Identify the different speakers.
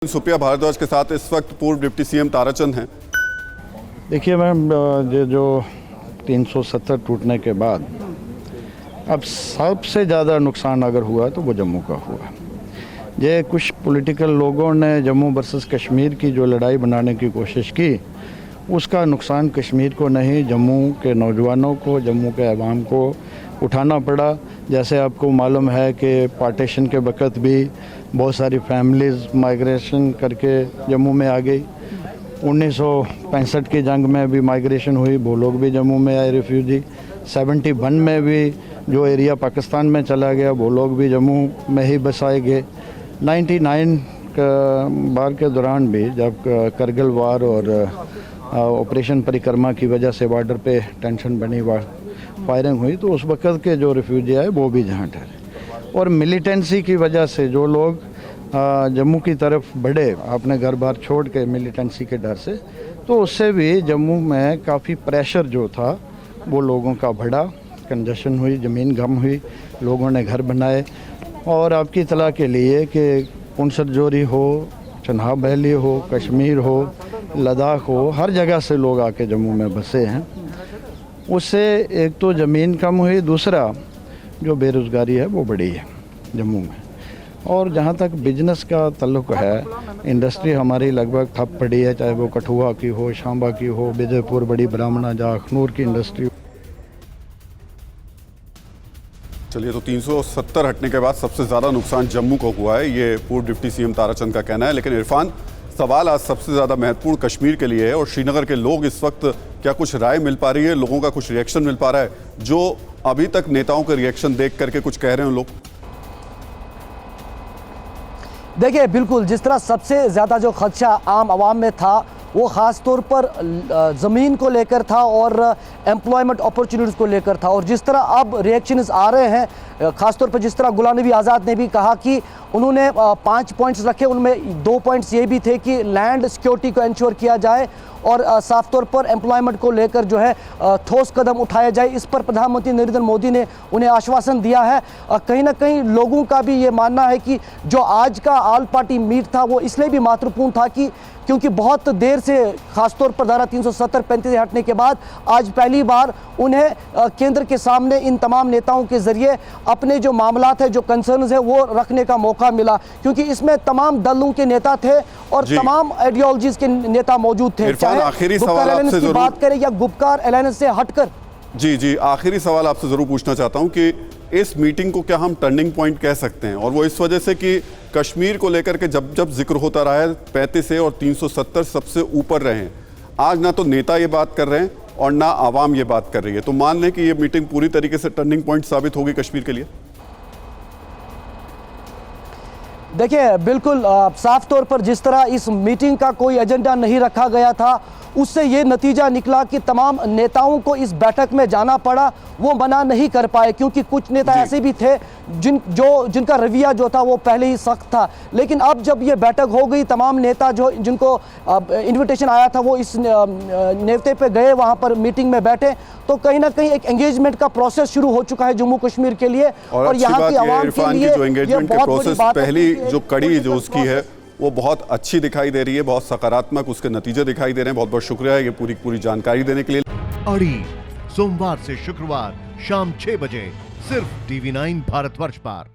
Speaker 1: सुप्रिया भारद्वाज के साथ इस वक्त पूर्व डिप्टी सीएम ताराचंद हैं।
Speaker 2: देखिए मैम, ये जो 370 टूटने के बाद अब सबसे ज़्यादा नुकसान अगर हुआ तो वो जम्मू का हुआ। ये कुछ पॉलिटिकल लोगों ने जम्मू वर्सेस कश्मीर की जो लड़ाई बनाने की कोशिश की, उसका नुकसान कश्मीर को नहीं, जम्मू के नौजवानों को, जम्मू के अवाम को उठाना पड़ा। जैसे आपको मालूम है कि पार्टीशन के वक़्त भी बहुत सारी फैमिलीज़ माइग्रेशन करके जम्मू में आ गई। 1965 की जंग में भी माइग्रेशन हुई, वो लोग भी जम्मू में आए रिफ्यूजी। 71 में भी जो एरिया पाकिस्तान में चला गया, वो लोग भी जम्मू में ही बसाए गए। 99 बार के दौरान भी जब करगिल वार और ऑपरेशन परिक्रमा की वजह से बॉर्डर पे टेंशन बनी, फायरिंग हुई, तो उस वक़्त के जो रिफ्यूजी आए वो भी जहाँ ठहरे। और मिलिटेंसी की वजह से जो लोग जम्मू की तरफ बढ़े अपने घर बार छोड़ के मिलिटेंसी के डर से, तो उससे भी जम्मू में काफ़ी प्रेशर जो था वो लोगों का बढ़ा, कंजेशन हुई, ज़मीन गम हुई, लोगों ने घर बनाए। और आपकी इतला के लिए कि पुंछ राजौरी हो, चनाब वैली हो, कश्मीर हो, लद्दाख हो, हर जगह से लोग आके जम्मू में बसे हैं। उससे एक तो ज़मीन कम हुई, दूसरा जो बेरोज़गारी है वो बढ़ी है जम्मू में। और जहाँ तक बिजनेस का ताल्लुक़ है, इंडस्ट्री हमारी लगभग ठप पड़ी है, चाहे वो कठुआ की हो, शांबा की हो, विजयपुर, बड़ी ब्राह्मणा, जहाँ अखनूर की इंडस्ट्री।
Speaker 1: चलिए, तो 370 हटने के बाद सबसे ज़्यादा नुकसान जम्मू को हुआ है, ये पूर्व डिप्टी सीएम ताराचंद का कहना है। लेकिन इरफान, सवाल आज सबसे ज़्यादा महत्वपूर्ण कश्मीर के लिए है और श्रीनगर के लोग इस वक्त क्या कुछ राय मिल पा रही है, लोगों का कुछ रिएक्शन मिल पा रहा है, जो अभी तक नेताओं के रिएक्शन देख करके कुछ कह रहे हैं लोग?
Speaker 3: देखिए, बिल्कुल जिस तरह सबसे ज़्यादा जो खदशा आम आवाम में था वो ख़ास तौर पर ज़मीन को लेकर था और एम्प्लॉयमेंट अपॉर्चुनिटीज़ को लेकर था। और जिस तरह अब रिएक्शंस आ रहे हैं, ख़ास तौर पर जिस तरह गुलाम नबी आज़ाद ने भी कहा कि उन्होंने 5 पॉइंट्स रखे, उनमें 2 पॉइंट्स ये भी थे कि लैंड सिक्योरिटी को इंश्योर किया जाए और साफ तौर पर एम्प्लॉयमेंट को लेकर जो है ठोस कदम उठाया जाए। इस पर प्रधानमंत्री नरेंद्र मोदी ने उन्हें आश्वासन दिया है। कहीं ना कहीं लोगों का भी ये मानना है कि जो आज का ऑल पार्टी मीट था वो इसलिए भी महत्वपूर्ण था कि क्योंकि बहुत देर से, खासतौर पर धारा 370-35 हटने के बाद आज पहली बार उन्हें केंद्र के सामने इन तमाम नेताओं के जरिए अपने जो मामलात है, जो कंसर्न्स है, वो रखने का मौका मिला। क्योंकि इसमें तमाम दलों के नेता थे और तमाम आइडियोलॉजीज के नेता मौजूद थे, चाहे
Speaker 1: आखिरी सवाल आपसे
Speaker 3: की बात करें या गुपकार अलायंस से हटकर।
Speaker 1: जी, आखिरी सवाल आपसे जरूर पूछना चाहता हूं कि इस मीटिंग को क्या हम टर्निंग पॉइंट कह सकते हैं, और वो इस वजह से कि कश्मीर को लेकर के जब जब जिक्र होता रहा है 35 से और 370 सबसे ऊपर रहे हैं। आज ना तो नेता ये बात कर रहे हैं और ना आवाम ये बात कर रही है, तो मान लें कि ये मीटिंग पूरी तरीके से टर्निंग पॉइंट साबित होगी कश्मीर के लिए।
Speaker 3: देखिए, बिल्कुल साफ तौर पर जिस तरह इस मीटिंग का कोई एजेंडा नहीं रखा गया था, उससे ये नतीजा निकला कि तमाम नेताओं को इस बैठक में जाना पड़ा, वो मना नहीं कर पाए। क्योंकि कुछ नेता ऐसे भी थे जिनका रवैया जो था वो पहले ही सख्त था। लेकिन अब जब ये बैठक हो गई, तमाम नेता जिनको इन्विटेशन आया था वो इस नेवते पे गए, वहाँ पर मीटिंग में बैठे, तो कहीं ना कहीं एक एंगेजमेंट का प्रोसेस शुरू हो चुका है जम्मू कश्मीर के लिए। और यहाँ की आवाम के लिए
Speaker 1: जो एंगेजमेंट के प्रोसेस पहली जो कड़ी जो उसकी है वो बहुत अच्छी दिखाई दे रही है, बहुत सकारात्मक उसके नतीजे दिखाई दे रहे हैं। बहुत बहुत शुक्रिया ये पूरी जानकारी देने के लिए।
Speaker 4: अड़ी सोमवार से शुक्रवार शाम 6 बजे सिर्फ TV9 भारतवर्ष पर।